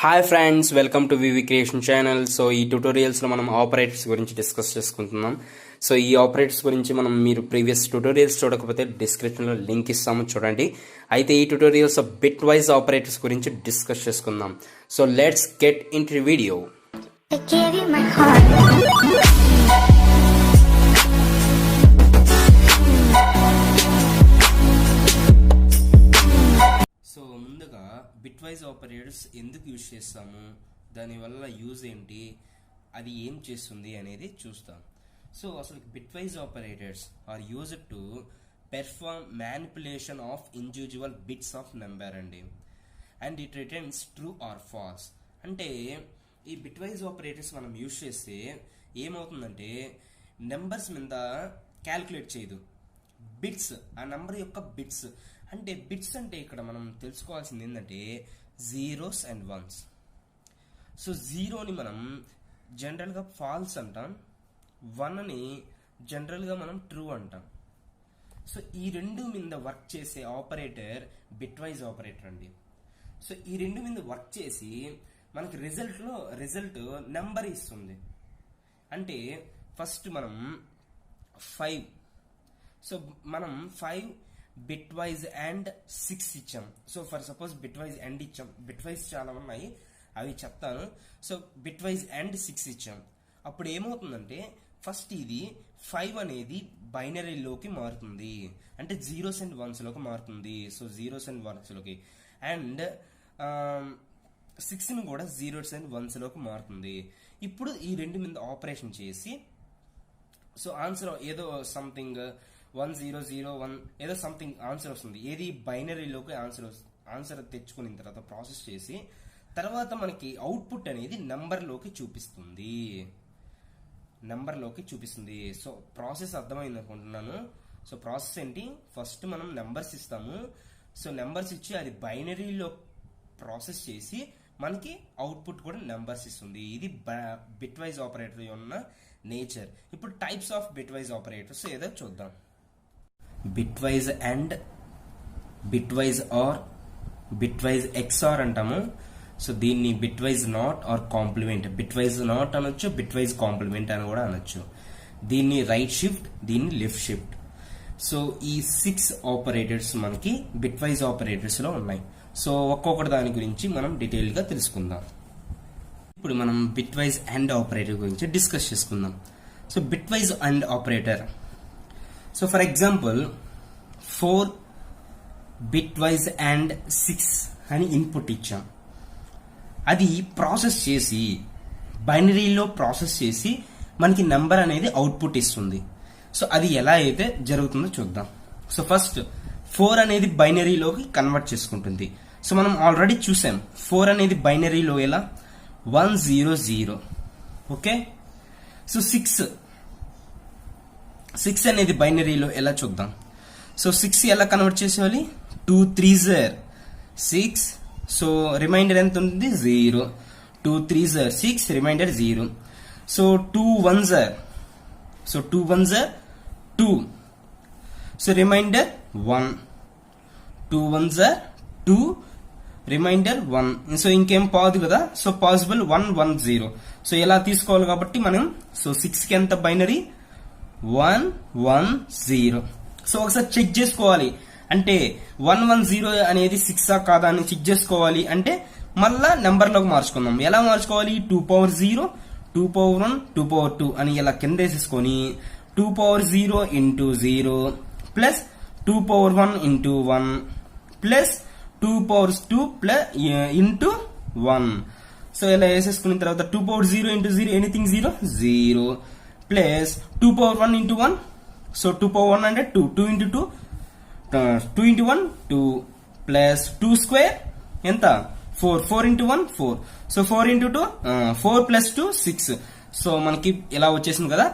Hi friends, welcome to V V creation channel. So ఈ ట్యూటోరియల్స్లో మనం ఆపరేటర్స్ గురించి డిస్కస్ చేసుకుంటున్నాం. సో ఈ ఆపరేటర్స్ గురించి మీరు ప్రీవియస్ ట్యూటోరియల్స్ చూడకపోతే డిస్క్రిప్షన్లో లింక్ ఇస్తాము, చూడండి. అయితే ఈ ట్యూటోరియల్స్ బిట్ వైజ్ ఆపరేటర్స్ గురించి డిస్కస్ చేసుకుందాం. So let's get in to video. So ముందుగా బిట్ వైజ్ ఆపరేటర్స్ ఎందుకు యూజ్ చేస్తాము, దానివల్ల యూజ్ ఏంటి, అది ఏం చేస్తుంది అనేది చూస్తాం. సో అసలు bit wise operators are used to perform manipulation of individual bits of number అండి, and it returns true or false. అంటే ఈ బిట్ వైజ్ ఆపరేటర్స్ మనం యూజ్ చేస్తే ఏమవుతుందంటే నెంబర్స్ మీద క్యాల్కులేట్ చేయదు, బిట్స్, ఆ నెంబర్ యొక్క బిట్స్. అంటే బిట్స్ అంటే ఇక్కడ మనం తెలుసుకోవాల్సింది ఏంటంటే జీరోస్ అండ్ వన్స్. సో జీరోని మనం జనరల్గా ఫాల్స్ అంటాం, వన్ని జనరల్గా మనం ట్రూ అంటాం. సో ఈ రెండు మీద వర్క్ చేసే ఆపరేటర్ బిట్ వైజ్ ఆపరేటర్ అండి. సో ఈ రెండు మీద వర్క్ చేసి మనకి రిజల్ట్ నెంబర్ ఇస్తుంది. అంటే ఫస్ట్ మనం 5, సో మనం 5 బిట్ వైజ్ అండ్ 6 ఇచ్చాం. So for suppose bit wise and ఇచ్చాం, బిట్ వైజ్ చాలా ఉన్నాయి అవి చెప్తాను. సో బిట్ వైజ్ అండ్ 6 ఇచ్చాం. అప్పుడు ఏమవుతుందంటే ఫస్ట్ ఇది 5 అనేది బైనరీలోకి మారుతుంది, అంటే జీరోస్ అండ్ వన్స్ లోకి మారుతుంది. సో జీరోస్ అండ్ వన్స్ లోకి, అండ్ 6ని కూడా జీరోస్ అండ్ వన్స్ లోకి మారుతుంది. ఇప్పుడు ఈ రెండు మీద ఆపరేషన్ చేసి సో ఆన్సర్ ఏదో సంథింగ్ 1001 ఏదో సంథింగ్ ఆన్సర్ వస్తుంది. ఏది బైనరీలోకి ఆన్సర్ తెచ్చుకున్న తర్వాత ప్రాసెస్ చేసి తర్వాత మనకి అవుట్పుట్ అనేది నెంబర్లోకి చూపిస్తుంది. సో ప్రాసెస్ అర్థమైంది అనుకుంటున్నాను. సో ప్రాసెస్ ఏంటి, ఫస్ట్ మనం నెంబర్స్ ఇస్తాము. సో నెంబర్స్ ఇచ్చి అది బైనరీలో ప్రాసెస్ చేసి మనకి అవుట్పుట్ కూడా నెంబర్స్ ఇస్తుంది. ఇది బిట్ వైజ్ ఆపరేటర్ ఉన్న నేచర్. ఇప్పుడు types of bit wise operators ఏదో చూద్దాం. Bit wise and, bit wise or, bit wise XOR అంటాము. సో దీన్ని bit wise not or complement, bit wise not అనొచ్చు, బిట్ వైజ్ కాంప్లిమెంట్ అని కూడా అనొచ్చు. దీన్ని రైట్ షిఫ్ట్, దీన్ని లెఫ్ట్ షిఫ్ట్. సో ఈ 6 ఆపరేటర్స్ మనకి బిట్ వైజ్ ఆపరేటర్స్ లో ఉన్నాయి. సో ఒక్కొక్కటి దాని గురించి మనం డీటెయిల్ గా తెలుసుకుందాం. ఇప్పుడు మనం బిట్ వైజ్ అండ్ ఆపరేటర్ గురించి డిస్కస్ చేసుకుందాం. So bit wise and operator, so for example 4 bit wise and 6 అని ఇన్పుట్ ఇచ్చాం. అది ప్రాసెస్ చేసి బైనరీలో ప్రాసెస్ చేసి మనకి నెంబర్ అనేది అవుట్పుట్ ఇస్తుంది. సో అది ఎలా అయితే జరుగుతుందో చూద్దాం. సో ఫస్ట్ 4 అనేది బైనరీలోకి కన్వర్ట్ చేసుకుంటుంది. సో మనం ఆల్రెడీ చూసాం 4 అనేది బైనరీలో ఎలా 100. ఓకే, సో 6 అనేది బైనరీలో ఎలా చూద్దాం. సో 6 ఎలా కన్వర్ట్ చేసేవాలి, 2 3s 6. సో రిమైండర్ ఎంత ఉంటుంది, 0. 2 3s 6, remainder 0. So 2 1s, so 2 1s 2. So remainder 1. 2 1s 2, remainder 1. So ఇంకేం పాదు కదా, సో పాసిబుల్ 1 1 0. సో ఎలా తీసుకోవాలి కాబట్టి మనం, సో 6 కి ఎంత బైనరీ 1 1 0. సో ఒకసారి చెక్ చేసుకోవాలి, అంటే 1 1 0 అనేది 6 కాదా అని చెక్ చేసుకోవాలి. అంటే మళ్ళా నెంబర్లోకి మార్చుకుందాం. ఎలా మార్చుకోవాలి, 2 పవర్ 0, 2 పవర్ 1, 2 పవర్ 2 అని ఇలా కింద వేసేసుకొని 2 power 0 into 0 plus 2 power 1 into 1 plus 2 powers 2 plus into 1. So ఇలా వేసేసుకున్న తర్వాత 2 power 0 into 0 anything 0 plus 2 power 1 into 1. So 2 power 1 అంటే 2, 2 ఇంటూ 2, 2 ఇంటూ 1 2 ప్లస్ 2 స్క్వేర్ ఎంత 4, 4 into 1 4. So 4 into 2 4 plus 2 6. So మనకి ఇలా వచ్చేసింది కదా.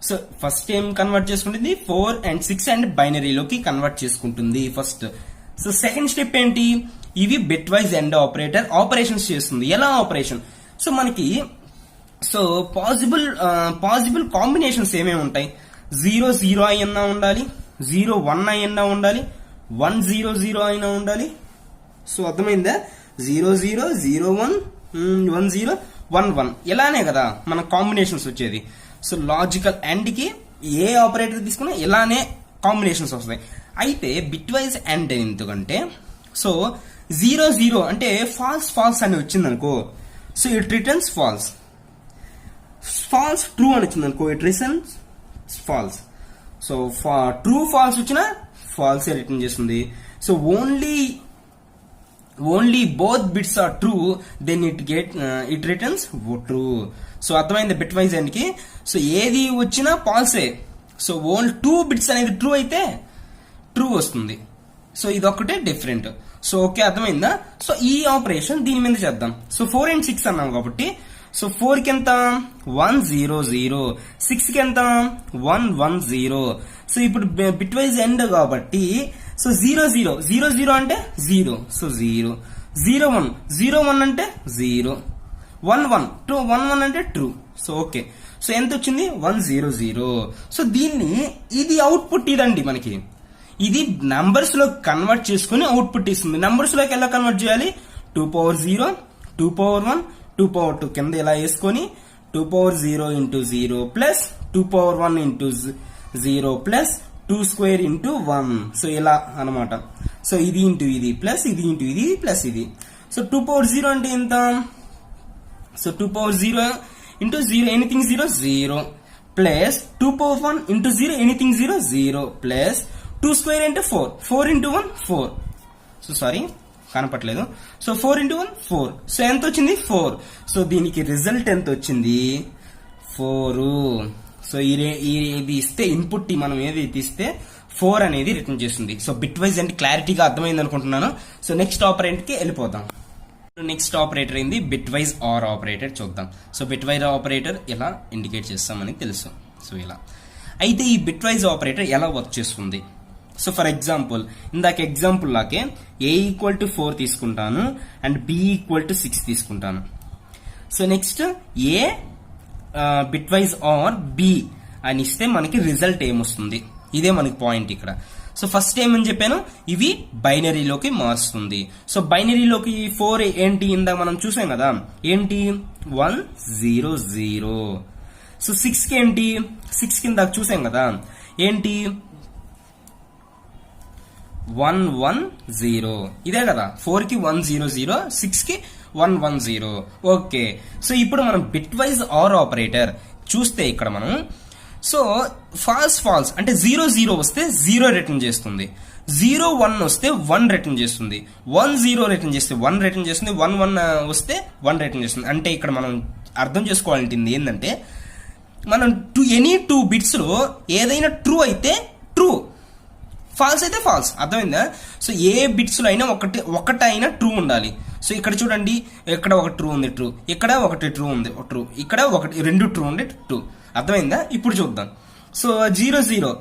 సో ఫస్ట్ ఏం కన్వర్ట్ చేసుకుంటుంది, 4 and 6 అండ్ బైనరీలోకి కన్వర్ట్ చేసుకుంటుంది ఫస్ట్. సో సెకండ్ స్టెప్ ఏంటి, ఇవి bit wise and operator operations చేస్తుంది. ఎలా ఆపరేషన్, సో మనకి సో పాసిబుల్ కాంబినేషన్స్ ఏమేమి ఉంటాయి, 0 0 అయినా ఉండాలి, 0 1 అయినా ఉండాలి, 1 0 0 అయినా ఉండాలి. సో అర్థమైందా, 0 0 0 1 1011 ఇలానే కదా మన కాంబినేషన్స్ వచ్చేది. సో లాజికల్ అండ్ కి ఏ ఆపరేటర్ తీసుకున్నా ఇలానే కాంబినేషన్స్ వస్తాయి. అయితే బిట్ వైజ్ అండ్ ఎందుకంటే సో 0 అంటే ఫాల్స్ అని వచ్చింది అనుకో, so it returns false. True అని వచ్చింది అనుకో, it returns false. So true false వచ్చినా ఫాల్స్ రిటర్న్ చేస్తుంది. So only both bits are true, then it returns true. So అర్థమైంది బిట్ వైజ్ అండ్ కి. సో ఏది వచ్చినా ఫాల్సే. సో ఓన్లీ 2 బిట్స్ అనేది ట్రూ అయితే ట్రూ వస్తుంది. సో ఇది ఒక్కటే డిఫరెంట్. సో ఓకే అర్థమైందా? సో ఈ ఆపరేషన్ దీని మీద చేద్దాం. సో 4 and 6 అన్నాం కాబట్టి సో 4 కి ఎంత 100, 6 కి ఎంత 110. సో ఇప్పుడు బిట్ వైజ్ ఎండ్ కాబట్టి సో 0 అంటే 0, సో 0 01 అంటే 0 11 అంటే ట్రూ. So okay. సో ఎంత వచ్చింది 100. సో ఇది అవుట్పుట్ ఇదండి మనకి. ఇది నంబర్స్ లో కన్వర్ట్ చేసుకుని అవుట్పుట్ ఇస్తుంది. నంబర్స్ లోకి ఎలా కన్వర్ట్ చేయాలి? 2 power 0, 2 power 1, 2 power 2 కింద ఇలా వేసుకొని 2 power 0 into 0 plus 2 power 1 into 0 plus 2 square into 1. So ఇలా అనమాట. సో ఇది ఇంటూ ఇది ప్లస్ ఇది ఇంటూ ఇది ప్లస్ ఇది. సో 2 power 0 అంటే ఎంత? సో 2 power 0 into 0 anything 0 plus 2 power 1 into 0 anything 0 plus 2 square అంటే 4 into 1 4. సో సారీ కనపట్లేదు. So 4 into 1 4. సో ఎంత వచ్చింది 4. సో దీనికి రిజల్ట్ ఎంత వచ్చింది 4. సో ఇది ఇస్తే ఇన్పుట్ మనం ఏది ఇస్తే 4 అనేది రిటర్న్ చేస్తుంది. సో బిట్ వైజ్ అంటే క్లారిటీగా అర్థమైంది అనుకుంటున్నాను. సో నెక్స్ట్ ఆపరేటర్ కి వెళ్ళిపోతాం. నెక్స్ట్ ఆపరేటర్ ఏంది? బిట్ వైజ్ ఆర్ ఆపరేటర్ చూద్దాం. సో బిట్ వైజ్ ఆపరేటర్ ఎలా ఇండికేట్ చేస్తామని తెలుసు. సో ఇలా అయితే ఈ బిట్ వైజ్ ఆపరేటర్ ఎలా వర్క్ చేస్తుంది? సో ఫర్ ఎగ్జాంపుల్ ఇందాక ఎగ్జాంపుల్ లాగే a = 4 తీసుకుంటాను అండ్ b = 6 తీసుకుంటాను. So next a bit wise or b అని ఇస్తే మనకి రిజల్ట్ ఏమొస్తుంది? ఇదే మనకి పాయింట్ ఇక్కడ. సో ఫస్ట్ ఏమని చెప్పాను, ఇవి బైనరీలోకి మారుస్తుంది. సో బైనరీలోకి 4 ఏంటి? ఇందాక మనం చూసాం కదా ఏంటి 100. సో 6 కి ఏంటి? 6 కి ఇందాక చూసాం కదా ఏంటి 110. ఇదే కదా 4 కి 100, 6 కి 110. ఓకే. సో ఇప్పుడు మనం బిట్ వైజ్ ఆర్ ఆపరేటర్ చూస్తే ఇక్కడ మనం సో ఫాల్స్ అంటే 0 వస్తే 0 రిటర్న్ చేస్తుంది, 01 వస్తే 1 రిటర్న్ చేస్తుంది, 10 రిటర్న్ చేస్తే 1 రిటర్న్ చేస్తుంది, 11 వస్తే 1 రిటర్న్ చేస్తుంది. అంటే ఇక్కడ మనం అర్థం చేసుకోవాలంటే ఏంటంటే మనం ఎనీ 2 బిట్స్ లో ఏదైనా ట్రూ అయితే ట్రూ, ఫాల్స్ అయితే ఫాల్స్. అర్థమైందా? సో ఏ బిట్స్ లో అయినా ఒకటైనా ట్రూ ఉండాలి. సో ఇక్కడ చూడండి, ఇక్కడ ఒక ట్రూ ఉంది ట్రూ, ఇక్కడ ఒకటి ట్రూ ఉంది ట్రూ, ఇక్కడ ఒకటి 2 ట్రూ ఉంది ట్రూ. అర్థమైందా? ఇప్పుడు చూద్దాం. సో 0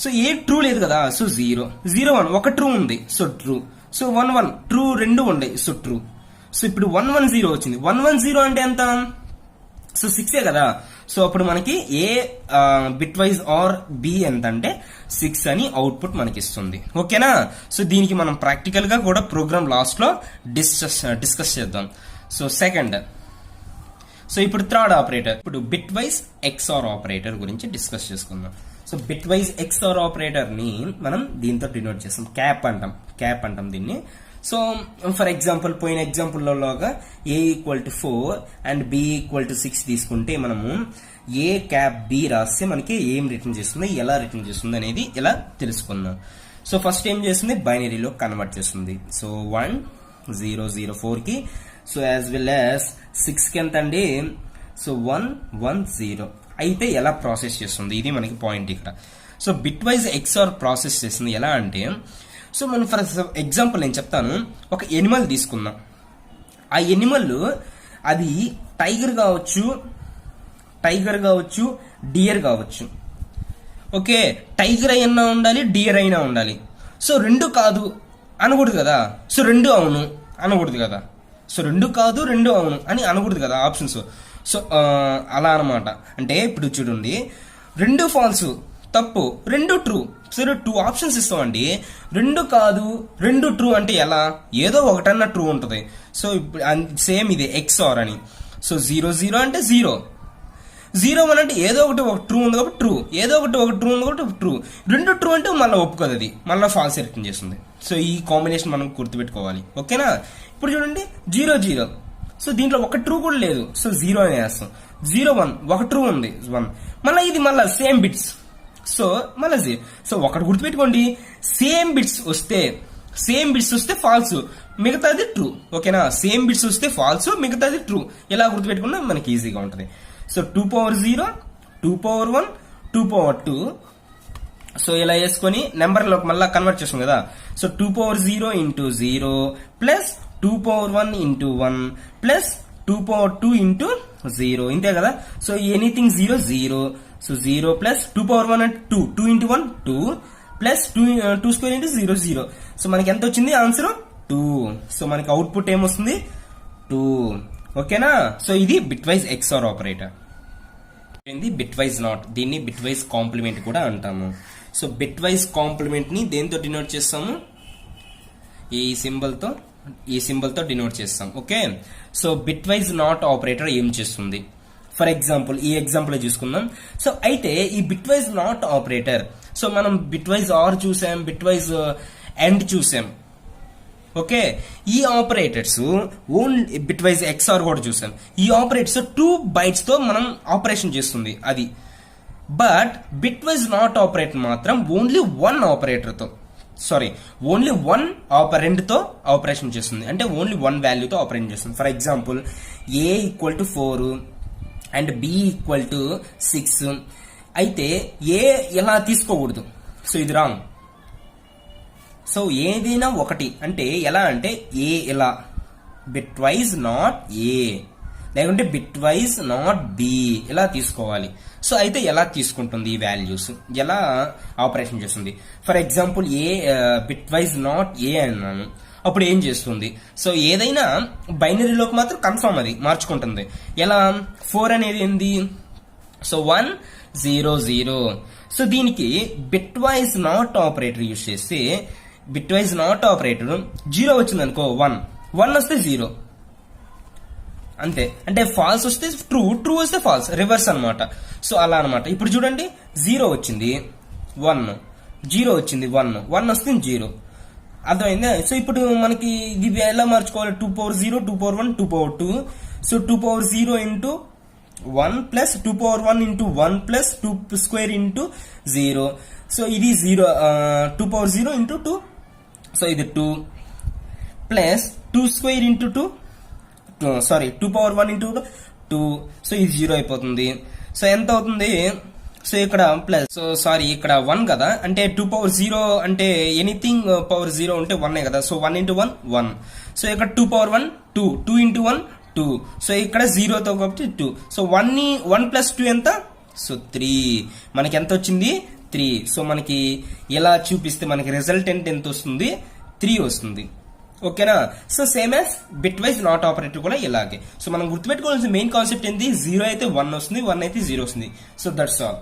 సో ఏ ట్రూ లేదు కదా, సో 0 ఒక ట్రూ ఉంది, సో ట్రూ. సో 1 ట్రూ 2 ఉండే, సో ట్రూ. సో ఇప్పుడు 110 వచ్చింది. 110 అంటే ఎంత? సో 6 కదా. సో అప్పుడు మనకి ఏ బిట్ వైజ్ ఆర్ బి ఎంత అంటే 6 అని అవుట్పుట్ మనకి ఇస్తుంది. ఓకేనా? సో దీనికి మనం ప్రాక్టికల్ గా కూడా ప్రోగ్రామ్ లాస్ట్ లో డిస్కస్ చేద్దాం. So second. సో ఇప్పుడు థర్డ్ ఆపరేటర్, ఇప్పుడు బిట్ వైజ్ ఎక్స్ఆర్ ఆపరేటర్ గురించి డిస్కస్ చేసుకుందాం. So bit wise XR operator ని మనం దీంతో డినోట్ చేస్తాం, క్యాప్ అంటాం దీన్ని. సో ఫర్ ఎగ్జాంపుల్ పోయిన ఎగ్జాంపుల్ లాగా a = 4 అండ్ b = 6 తీసుకుంటే మనము a క్యాప్ b రాస్తే మనకి ఏం రిటర్న్ చేస్తుంది, ఎలా రిటర్న్ చేస్తుంది అనేది ఎలా తెలుసుకుందాం. సో ఫస్ట్ ఏం చేస్తుంది, బైనరీలో కన్వర్ట్ చేస్తుంది. సో 1004 కి, సో యాజ్ వెల్ యాజ్ 6 కి ఎంత అండి, సో 110. అయితే ఎలా ప్రాసెస్ చేస్తుంది, ఇది మనకి పాయింట్ ఇక్కడ. So bit wise XR process చేస్తుంది ఎలా అంటే, సో మనం ఫర్ ఎగ్జాంపుల్ నేను చెప్తాను, ఒక ఎనిమల్ తీసుకుందాం. ఆ ఎనిమల్ అది టైగర్ కావచ్చు, డియర్ కావచ్చు. ఓకే, టైగర్ అయినా ఉండాలి, డియర్ అయినా ఉండాలి. సో 2 కాదు అనకూడదు కదా, సో 2 అవును అనకూడదు కదా, సో 2 కాదు 2 అవును అని అనకూడదు కదా ఆప్షన్స్. సో అలా అనమాట. అంటే ఇప్పుడు చూడండి, 2 ఫాల్స్ తప్పు, 2 ట్రూ. సరే 2 ఆప్షన్స్ ఇస్తామండి, 2 కాదు 2 ట్రూ అంటే ఎలా? ఏదో ఒకటన్నా ట్రూ ఉంటుంది. సో సేమ్ ఇది XOR అని. సో 0 0 అంటే 0, 0 1 అంటే ఏదో ఒకటి ఒక ట్రూ ఉంది కాబట్టి ట్రూ, ఏదో ఒకటి ఒక ట్రూ ఉంది కాబట్టి ట్రూ, రెండు ట్రూ అంటే మళ్ళీ ఒప్పుకోదు, అది మళ్ళీ ఫాల్స్ రిటర్న్ చేస్తుంది. సో ఈ కాంబినేషన్ మనం గుర్తుపెట్టుకోవాలి. ఓకేనా? ఇప్పుడు చూడండి 0 0, సో దీంట్లో ఒక ట్రూ కూడా లేదు, సో 0 అని వేస్తాం. 0 1 ఒక ట్రూ ఉంది 1, మళ్ళీ ఇది మళ్ళీ సేమ్ బిట్స్, సో మళ్ళీ 0. సో ఒకటి గుర్తుపెట్టుకోండి, సేమ్ బిట్స్ వస్తే ఫాల్స్, మిగతాది ట్రూ. ఓకేనా? సేమ్ బిట్స్ వస్తే ఫాల్స్, మిగతాది ట్రూ. ఇలా గుర్తుపెట్టుకున్నా మనకి ఈజీగా ఉంటుంది. So 2 power 0, 2 power 1, 2 power 2. So ఇలా వేసుకొని నెంబర్లోకి మళ్ళీ కన్వర్ట్ చేస్తాం కదా. So 2 power 0 into 0 plus 2 power 1 into 1 plus 2 power 2 into 0, ఇంతే కదా. So anything 0 0, so 0 plus 2 power 1 అంటే 2, 2 into 1 2 plus 2 square into 0 0. So మనకి ఎంత వచ్చింది ఆన్సర్ 2. సో మనకి అవుట్పుట్ ఏమొస్తుంది 2. ఓకేనా? సో ఇది bit wise XOR operator. Bit wise not, దీన్ని బిట్ వైజ్ కాంప్లిమెంట్ కూడా అంటాము. సో బిట్ వైజ్ కాంప్లిమెంట్ ని దేంతో డినోట్ చేస్తాము? ఈ సింబల్ తో డినోట్ చేస్తాం. Okay? So bit wise not operator ఏం చేస్తుంది? ఫర్ ఎగ్జాంపుల్ ఈ ఎగ్జాంపుల్ చూసుకుందాం. సో అయితే ఈ bit wise not operator, so మనం బిట్ వైజ్ ఆర్ చూసాం, బిట్ వైజ్ ఎండ్ చూసాం. ఓకే? ఈ operators only bit wise XOR కూడా చూసాం. ఈ ఆపరేటర్స్ 2 bytes తో మనం ఆపరేషన్ చేస్తుంది అది. But bit wise not operator మాత్రం ఓన్లీ 1 ఆపరెండ్ తో ఆపరేషన్ చేస్తుంది. అంటే ఓన్లీ 1 వాల్యూతో ఆపరేషన్ చేస్తుంది. For example A = 4 and B = 6. అయితే A ఇలా తీసుకోకూడదు, సో ఇది రాంగ్. సో ఏదైనా ఒకటి అంటే ఎలా అంటే A ఇలా, బిట్ వైజ్ నాట్ A, లేకుంటే బిట్ వైజ్ నాట్ B ఇలా తీసుకోవాలి. సో అయితే ఎలా తీసుకుంటుంది ఈ వాల్యూస్, ఎలా ఆపరేషన్ చేస్తుంది? For example bit wise not A అన్నాను, అప్పుడు ఏం చేస్తుంది? సో ఏదైనా బైనరీలోకి మాత్రం కన్ఫర్మ్ అది మార్చుకుంటుంది. ఎలా? 4 అనేది ఏంది? సో 1 0 0. సో దీనికి bit wise not operator use చేస్తే, బిట్ వైజ్ నాట్ ఆపరేటర్ 0 వచ్చింది అనుకో 1 వస్తే 0 అంతే. అంటే ఫాల్స్ వస్తే ట్రూ వస్తే ఫాల్స్, రివర్స్ అన్నమాట. సో అలా అన్నమాట. ఇప్పుడు చూడండి 0 వచ్చింది 1, 0 వచ్చింది 1 వస్తే 0. అర్థమైందా? సో ఇప్పుడు మనకి ఇది ఎలా మార్చుకోవాలి? 2 power 0, 2 power 1, 2 power 2. So 2 power 0 into 1 plus 2 power 1 into 1 plus 2 square into 0. So ఇది 0, 2 power 0 into 2, సో ఇది 2 plus 2 square into 2, 2 power 1 into 2. So ఇది 0 అయిపోతుంది. సో ఎంత అవుతుంది? సో ఇక్కడ ప్లస్, సో సారీ ఇక్కడ 1 కదా, అంటే 2 power 0 అంటే ఎనీథింగ్ పవర్ 0 ఉంటే 1 కదా. So 1 into 1 1. సో ఇక్కడ 2 power 1 2, 2 into 1 2. సో ఇక్కడ 0తో కాబట్టి 2. సో 1 ప్లస్ 2 ఎంత? సో 3. మనకి ఎంత వచ్చింది? 3. సో మనకి ఎలా చూపిస్తే మనకి రిజల్టెంట్ ఎంత వస్తుంది? 3 వస్తుంది. ఓకేనా? So same as bit wise not operator కూడా ఇలాగే. సో మనం గుర్తుపెట్టుకోవాల్సిన మెయిన్ కాన్సెప్ట్ ఏంటి? 0 అయితే 1 వస్తుంది, 1 అయితే 0 వస్తుంది. So that's all.